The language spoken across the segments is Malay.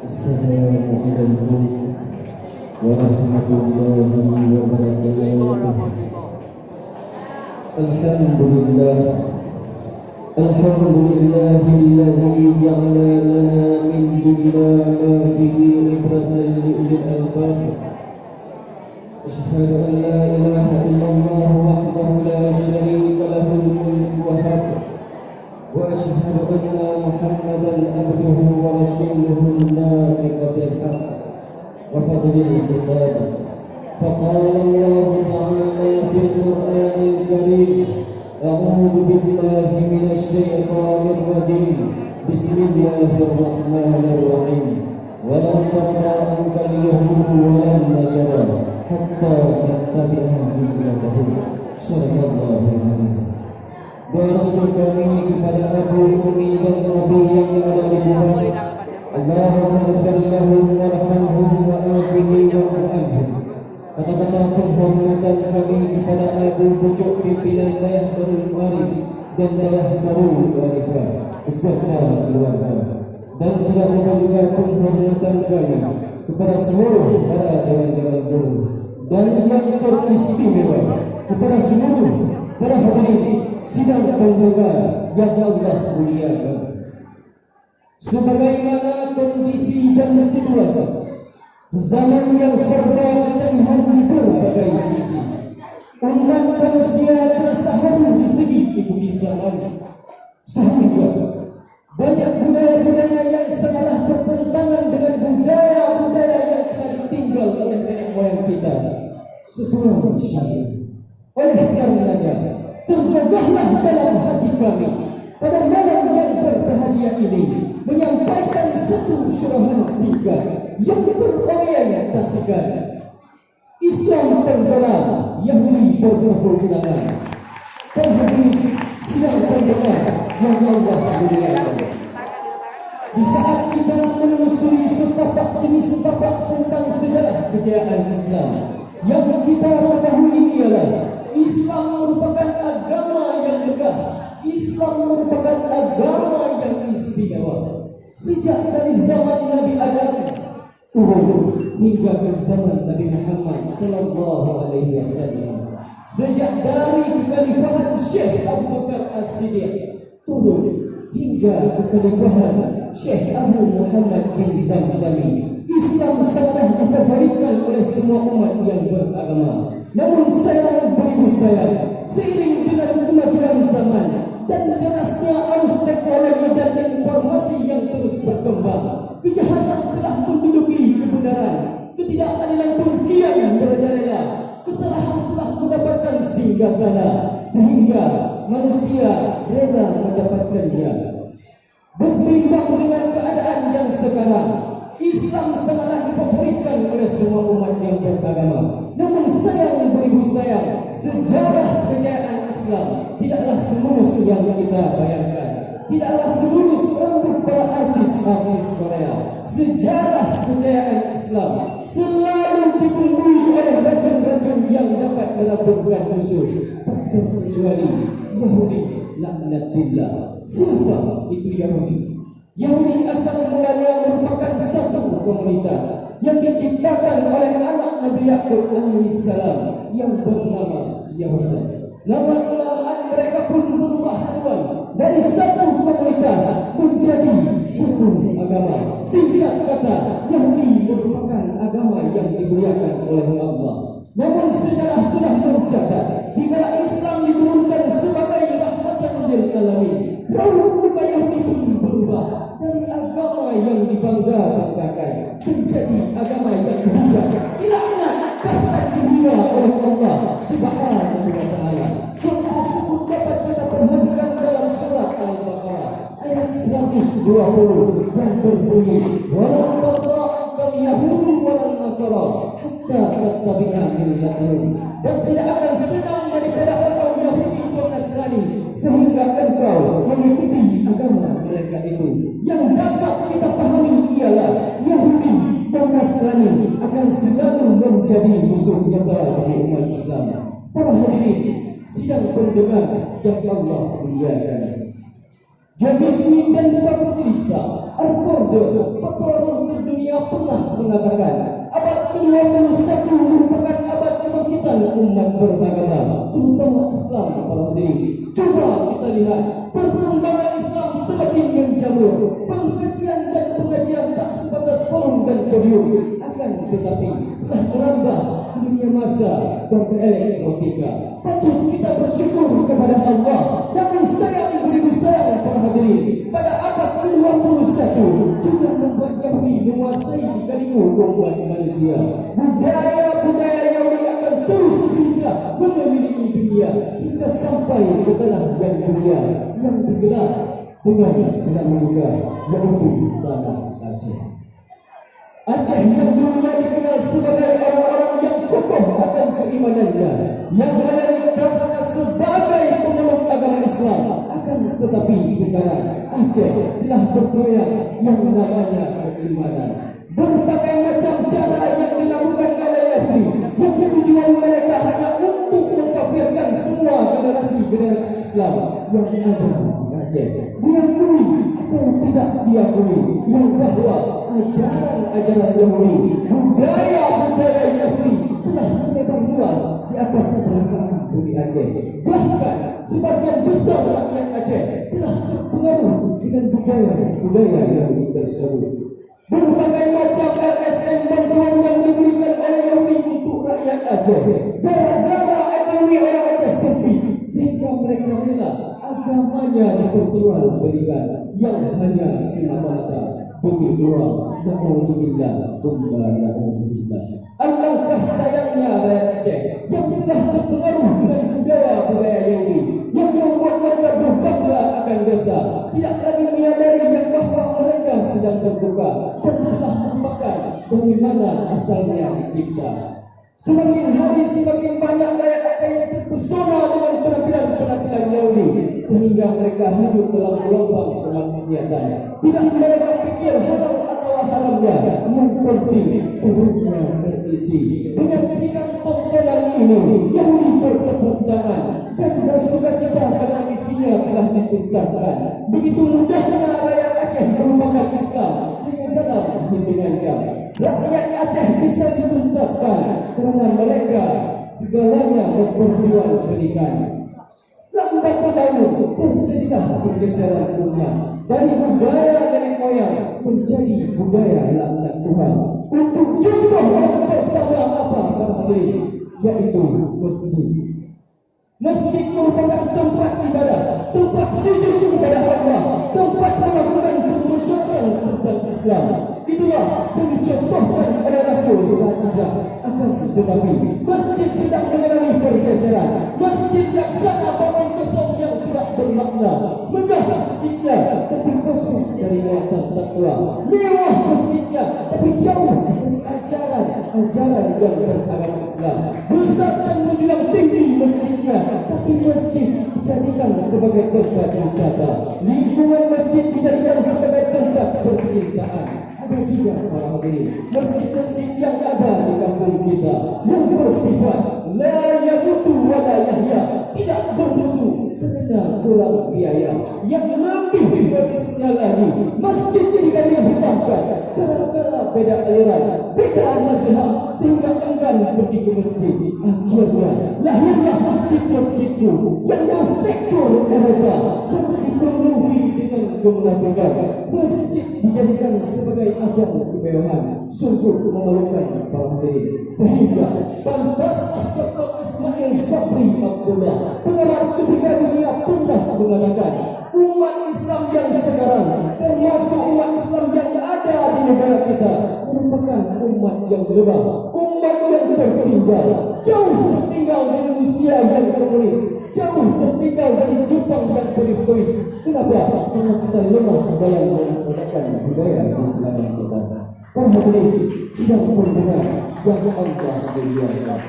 Assalamualaikum warahmatullahi wabarakatuh. Alhamdulillahilladzi ja'ala lana min dunya ma fihi ibratan li ulil albab. Asyhadu an la ilaha illallah wahdahu la syarika lahul mulku wa hamd. Wa asyhadu anna Muhammadan abduhu wa rasuluhu an-nabiqu bil haqq wa fadlil khitab. فقال الله تعالى في القرآن الكريم: أعوذ بالله من الشيطان الرجيم بسم الله الرحمن الرحيم ولن ترضى عنك اليهود ولا النصارى حتى تتبع ملتهم. Sallallahu alaihi. Bersyukur kami kepada Abu Umi dan Abi yang ada di bumi. Allahumma ighfir lahum warhamhum wa afini wa'fu anhum. Kata-kata penghormatan kami kepada Abu Pucuk pimpinan Dayah Darul Arif dan Dayah Darul Arifah beserta keluarga, dan tidak lupa juga penghormatan kami kepada seluruh para dewan-dewan guru dan yang teristimewa kepada seluruh para hadirin sidang pembuka yang Allah muliakan. Sebagaimana kondisi dan situasi zaman yang serba kecanggihan di berbagai sisi, umat manusia terasa haru di segi ekonomi zaman, sehingga banyak budaya-budaya yang sangatlah bertentangan dengan budaya-budaya yang telah ditinggal oleh nenek moyang kita sesuai syariat. Oleh karenanya, tergugahlah dalam hati kami pada malam yang berbahagia ini menyampaikan satu syarahan singkat yang berorientasikan Islam terdalam, Yahudi berkebutuhan. Perhatian sidang terdalam yang Allah muliakan. Di saat kita menelusuri setapak demi setapak tentang sejarah kejayaan Islam, yang kita ketahui ialah Islam merupakan agama yang megah. Islam merupakan agama yang istimewa. Sejak dari zaman Nabi Adam turun hingga ke zaman Nabi Muhammad sallallahu alaihi wasallam. Sejak dari kekhalifahan Syekh Abu Bakar As-Siddiq turun hingga kekhalifahan Syekh Abu Muhammad bin Zamzami, Islam sangatlah difavoritkan oleh semua umat yang beragama. Namun sayang beribu sayang, seiring dengan kemajuan zaman dan derasnya arus teknologi dan informasi yang terus berkembang, kejahatan telah menduduki kebenaran, ketidakadilan pun kian merajalela, kesalahan telah mendapatkan singgahsana, sehingga manusia rela mendapatkannya. Berbimbang dengan keadaan yang sekarang, Islam sangatlah difavoritkan oleh semua umat yang beragama. Namun sayang beribu sayang, sejarah kejayaan Islam tidaklah semulus yang kita bayangkan. Tidaklah semulus rambut para artis-artis Korea. Sejarah kejayaan Islam selalu dibumbui oleh racun-racun yang dapat melaburkan musuh, tak terkecuali Yahudi laknatillah. Siapa itu Yahudi? Yahudi asal mulanya merupakan satu komunitas yang diciptakan oleh anak Nabi Yakub alaihissalam yang bernama Yahuza. Lama-kelamaan mereka pun berubah haluan dari satu komunitas menjadi satu agama. Singkat kata, Yahudi merupakan agama yang dimuliakan oleh Allah. Namun sejarah telah tercatat di mana Islam diturunkan sebagai rahmatan lil alamin. Raut muka Yahudi pun berubah dari agama yang dibangga-banggakan menjadi agama yang dihujat, dilaknat, bahkan dihina oleh Allah Subhanahu wa taala. Hal tersebut dapat kita perhatikan dalam surat Al-Baqarah ayat 120 yang berbunyi: "Walau tada'akal yahudu walan nasara hatta tattabi'a millatahum." Dan tidak akan senang daripada engkau Yahudi dan Nasrani sehingga engkau mengikuti agama mereka itu. Yang dapat kita pahami ialah Yahudi dan Nasrani akan selalu menjadi musuh nyata bagi umat Islam. Para hadirin sidang pendengar yang Allah muliakan, Javisi dan Baptista Arporde, pakar dunia pernah mengatakan abad ke-21 merupakan abad kebangkitan umat beragama, terutama Islam para hadirin. Coba kita lihat perkembangan Islam semakin menjamur. Pengkajian dan pengajian tak sebatas forum dan podium, akan tetapi telah merambah dunia masa dan elektronika. Patut kita bersyukur kepada Allah. Namun sayang beribu sayang para hadirin, pada abad ke-21 juga membuat Yahudi menguasai di kalimu umat manusia. Budaya-budaya Yahudi akan terus berhijrah mengelilingi dunia hingga sampai ke tanah yang mulia yang digelar dengan senandung yaitu tanah Aceh. Aceh yang dulunya dikenal sebagai orang-orang yang kokoh akan keimanannya, yang mayoritasnya sebagai pemeluk agama Islam, akan tetapi sekarang Aceh telah bergoyang yang namanya keimanan. Berbagai macam cara yang dilakukan oleh Yahudi yang tujuan mereka hanya untuk mengkafirkan semua generasi Islam yang ada di Aceh. Diakui atau tidak diakui yang bahwa ajaran-ajaran Yahudi, budaya-budaya Yahudi telah menyebar luas di atas permukaan bumi Aceh. Bahkan sebagian besar rakyat Aceh telah terpengaruh dengan budaya Yahudi tersebut. Berbagai macam LSM bantuan yang diberikan oleh Yahudi untuk rakyat Aceh, gara-gara ekonomi orang Aceh sepi, sehingga mereka rela agamanya diperjualbelikan yang hanya semata-mata demi uang. Na'udzubillah, na'udzubillah. Alangkah sayangnya rakyat Aceh yang telah terpengaruh dengan budaya-budaya Yahudi yang membuat mereka berbangga akan dosa, tidak lagi menyadari yang bahwa mereka sedang berduka dan telah melupakan dari mana asalnya dicipta. Semakin hari semakin banyak rakyat Aceh yang terpesona dengan penampilan Yahudi, sehingga mereka hanyut dalam gelombang kemaksiatan. Tidak mereka pikir halal atau haramnya, yang penting perutnya terisi. Dengan sikap tontonan ini, Yahudi bertepuk tangan dan bersuka cita karena misinya telah dituntaskan. Begitu mudahnya rakyat Aceh merupakan Islam hanya dalam hitungan jam. Rakyat Aceh bisa dituntaskan karena mereka segalanya memperjualbelikan. Lambat laun terjadilah pergeseran umat dari budaya nenek moyang menjadi budaya laknat Tuhan. Untuk contoh yang pertama apa para hadirin, yaitu masjid. Masjid merupakan tempat ibadah, tempat sujud kepada Allah, tempat melakukan kemusyawaratan tentang Islam. Itulah yang dicontohkan oleh Rasul saja. Akan tetapi masjid sedang mengalami pergeseran. Masjid laksana bangun kosong yang tidak bermakna. Megah masjidnya tapi kosong dari muatan takwa. Mewah masjidnya tapi jauh dari ajaran yang beragama Islam. Besar dan menjulang tinggi masjidnya, tapi masjid dijadikan sebagai tempat wisata. Lingkungan masjid dijadikan sebagai tempat percintaan. Ada juga para hadirin masjid-masjid yang ada di kampung kita yang bersifat la yamutu wa la yahya, tidak bermutu karena kurang biaya. Yang lebih bagusnya lagi, masjid dijadikan dihutangkan gara-gara beda aliran, beda mazhab, sehingga enggan pergi ke masjid. Akhirnya lahirlah masjid-masjidku yang bersektor Eropa yang dipenuhi dengan kemunafikan. Masjid dijadikan sebagai ajang kemewahan. Sungguh memalukan para hadirin. Sehingga pantaslah Dr. Ismail Sabri Abdullah, pengamat ketiga dunia, pernah mengatakan umat Islam yang sekarang, termasuk umat Islam yang ada di negara kita, merupakan umat yang lemah, umat yang tertinggal, jauh tertinggal dari Rusia yang komunis, jauh tertinggal dari Jepang yang komunis. Kenapa? Karena kita lemah dalam menggunakan budaya Islam kita. Para hadirin sidang pendengar yang Allah muliakan.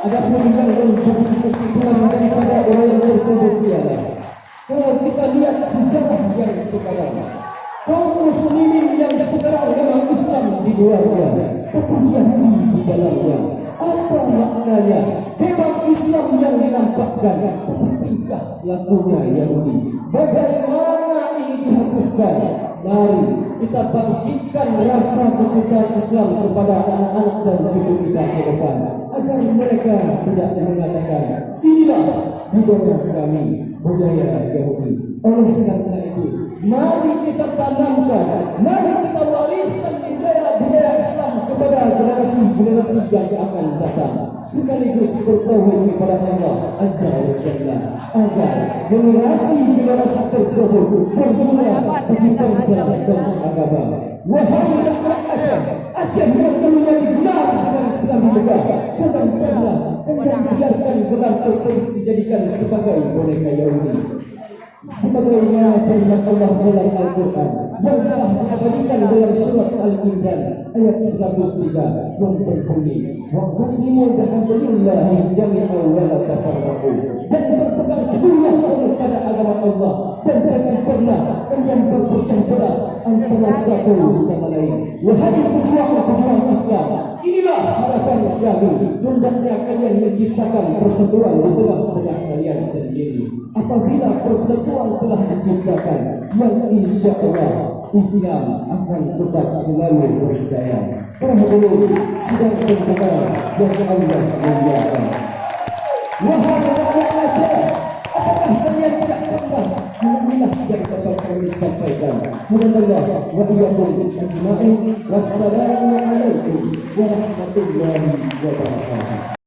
Adapun yang menjadi kesimpulan daripada orang tersebut ialah, kalau kita lihat sejarah yang sekarang, kaum muslimin yang sekarang memang Islam di luarnya, tapi Yahudi di dalamnya. Apa maknanya? Memang Islam yang dinampakkan, tapi tingkah lakunya Yahudi. Bagaimana dihapuskan. Mari kita bangkitkan rasa kecintaan Islam kepada anak-anak dan cucu kita ke depan, agar mereka tidak mengatakan inilah budaya kami, budaya Yahudi. Oleh karena itu, mari kita tanamkan, mari kita wariskan budaya Islam kepada generasi yang akan datang, sekaligus bertauhid kepada Allah Azza wa Jalla, agar generasi tersebut berguna bagi bangsa dan agama. Wahai rakyat Aceh, Aceh yang dulunya digunakan dengan Islam megah, jangan pernah kalian biarkan gelar tersebut dijadikan sebagai boneka Yahudi. Sebagaimana firman Allah dalam Al-Quran yang telah diabadikan dalam surat Al-Imran ayat 103 yang berbunyi, waqtasimu bihablillahi jami'an wa la tafarraqu, dan berpegang teguhlah kepada agama Allah, dan jangan pernah kalian berpecah belah antara satu sama lain. Wahai pejuang Islam, inilah harapan kami, hendaknya kalian menciptakan persatuan di tengah-tengah kalian sendiri. Apabila persatuan telah diciptakan, yang insya Allah Islam akan tetap selalu berjaya. Perhatikan sidang pembuka yang Allah muliakan. Wahai rakyat Aceh, apakah kalian tidak pernah mengenal yang dapat kami sampaikan? Alhamdulillah wa iyyakum ajma'in. Wassalamu alaikum warahmatullahi wabarakatuh.